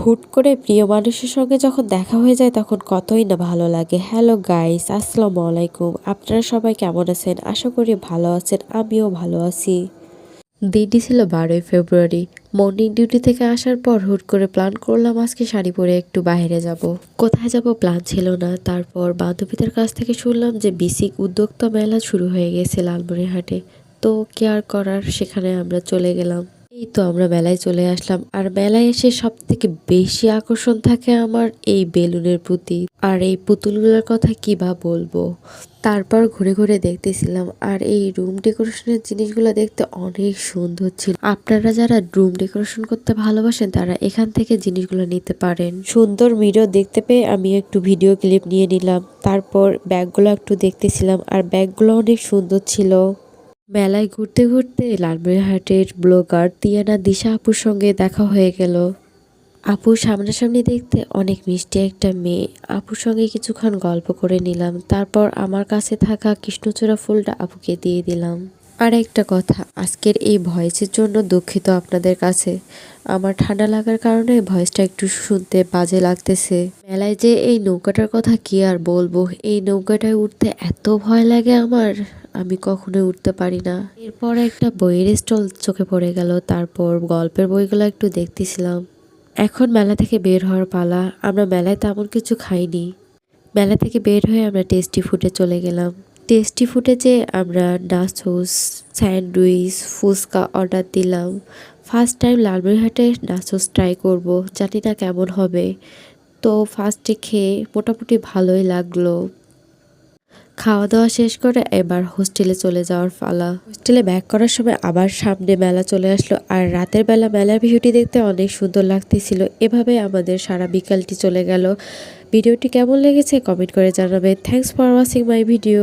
হুট করে প্রিয় মানুষের সঙ্গে যখন দেখা হয়ে যায় তখন কতই না ভালো লাগে। হ্যালো গাইস, আসসালামু আলাইকুম। আপনারা সবাই কেমন আছেন? আশা করি ভালো আছেন, আমিও ভালো আছি। দিনটি ছিল 12ই ফেব্রুয়ারি। মর্নিং ডিউটি থেকে আসার পর হুট করে প্ল্যান করলাম আজকে শাড়ি পরে একটু বাইরে যাব। কোথায় যাব প্ল্যান ছিল না। তারপর বান্ধবীদের কাছ থেকে শুনলাম যে বিসিক উদ্যোক্তা মেলা শুরু হয়ে গেছে লালমনিরহাটে। তো কেয়ার করার সেখানে আমরা চলে গেলাম। এই তো আমরা মেলায় চলে আসলাম। আর মেলায় এসে সব থেকে বেশি আকর্ষণ থাকে আমার এই বেলুনের প্রতি। আর এই পুতুলগুলোর কথা কি বা বলবো। তারপর ঘুরে ঘুরে দেখতেছিলাম আর এই রুম ডেকোরেশনের জিনিসগুলো দেখতে অনেক সুন্দর ছিল। আপনারা যারা রুম ডেকোরেশন করতে ভালোবাসেন তারা এখান থেকে জিনিসগুলো নিতে পারেন। সুন্দর মিরর দেখতে পেয়ে আমি একটু ভিডিও ক্লিপ নিয়ে নিলাম। তারপর ব্যাগগুলো একটু দেখতেছিলাম আর ব্যাগগুলো অনেক সুন্দর ছিল। মেলায় ঘুরতে ঘুরতে লালমনিরহাটের ব্লগার তিয়ানা দিশা আপুর সঙ্গে দেখা হয়ে গেল। আপু সামনাসামনি দেখতে অনেক মিষ্টি একটা মেয়ে। আপুর সঙ্গে কিছুক্ষণ গল্প করে নিলাম। তারপর আমার কাছে থাকা কৃষ্ণচূড়া ফুলটা আপুকে দিয়ে দিলাম। আর একটা কথা, আজকের এই ভয়েসের জন্য দুঃখিত আপনাদের কাছে। আমার ঠান্ডা লাগার কারণে ভয়েসটা একটু শুনতে বাজে লাগতেছে। মেলায় যে এই নৌকাটার কথা কি আর বলবো, এই নৌকাটায় উঠতে এত ভয় লাগে আমার, আমি কখনোই উঠতে পারি না। এরপর একটা বইয়ের স্টল চোখে পড়ে গেল। তারপর গল্পের বইগুলো একটু দেখতেছিলাম। এখন মেলা থেকে বের হওয়ার পালা। আমরা মেলায় তেমন কিছু খাইনি। মেলা থেকে বের হয়ে আমরা টেস্টি ফুডে চলে গেলাম। টেস্টি ফুডে যে আমরা নাচোস, স্যান্ডউইচ, ফুচকা অর্ডার দিলাম। ফার্স্ট টাইম লালমনিরহাটে নাচোস ট্রাই করব, জানি না কেমন হবে। তো ফার্স্টে খেয়ে মোটামুটি ভালোই লাগলো। খাওয়া দাওয়া শেষ করে এবার হোস্টেলে চলে যাওয়ার পালা। হোস্টেলে ব্যাক করার সময় আবার সামনে মেলা চলে আসলো আর রাতের বেলা মেলার ভিউটি দেখতে অনেক সুন্দর লাগতেছিল। এভাবে আমাদের সারা বিকালটি চলে গেল। ভিডিওটি কেমন লেগেছে কমেন্ট করে জানাবেন। Thanks for watching my video.